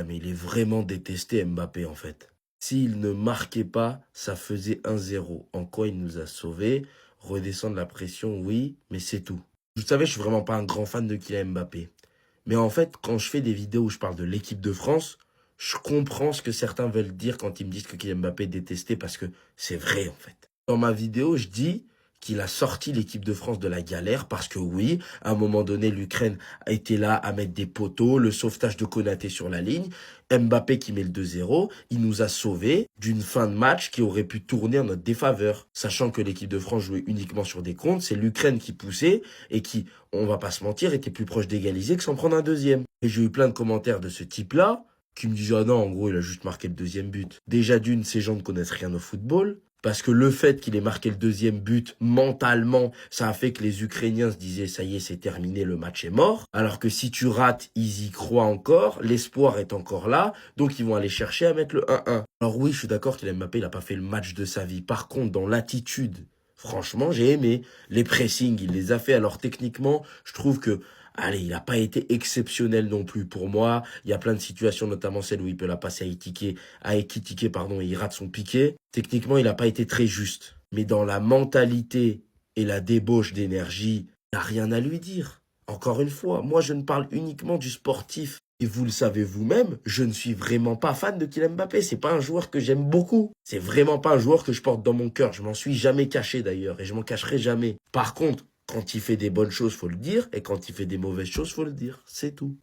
Ouais, mais il est vraiment détesté, Mbappé, en fait. S'il ne marquait pas, ça faisait 1-0. En quoi il nous a sauvés? Redescendre la pression, oui, mais c'est tout. Vous savez, je suis vraiment pas un grand fan de Kylian Mbappé. Mais en fait, quand je fais des vidéos où je parle de l'équipe de France, je comprends ce que certains veulent dire quand ils me disent que Kylian Mbappé est détesté parce que c'est vrai, en fait. Dans ma vidéo, je dis qu'il a sorti l'équipe de France de la galère parce que oui, à un moment donné, l'Ukraine a été là à mettre des poteaux, le sauvetage de Konaté sur la ligne, Mbappé qui met le 2-0, il nous a sauvés d'une fin de match qui aurait pu tourner en notre défaveur. Sachant que l'équipe de France jouait uniquement sur des comptes, c'est l'Ukraine qui poussait et qui, on va pas se mentir, était plus proche d'égaliser que s'en prendre un deuxième. Et j'ai eu plein de commentaires de ce type-là qui me disent « Ah non, en gros, il a juste marqué le deuxième but ». Déjà d'une, ces gens ne connaissent rien au football. Parce que le fait qu'il ait marqué le deuxième but, mentalement, ça a fait que les Ukrainiens se disaient, ça y est, c'est terminé, le match est mort. Alors que si tu rates, ils y croient encore, l'espoir est encore là, donc ils vont aller chercher à mettre le 1-1. Alors oui, je suis d'accord qu'il Mbappé, il a pas fait le match de sa vie. Par contre, dans l'attitude, franchement, j'ai aimé. Les pressings, il les a fait. Alors techniquement, je trouve que allez, il n'a pas été exceptionnel non plus pour moi. Il y a plein de situations, notamment celle où il peut la passer à Ekitike, pardon, et il rate son piqué. Techniquement, il n'a pas été très juste. Mais dans la mentalité et la débauche d'énergie, il n'y a rien à lui dire. Encore une fois, moi je ne parle uniquement du sportif. Et vous le savez vous-même, je ne suis vraiment pas fan de Kylian Mbappé. C'est pas un joueur que j'aime beaucoup. C'est vraiment pas un joueur que je porte dans mon cœur. Je m'en suis jamais caché d'ailleurs et je m'en cacherai jamais. Par contre, quand il fait des bonnes choses, faut le dire, et quand il fait des mauvaises choses, faut le dire. C'est tout.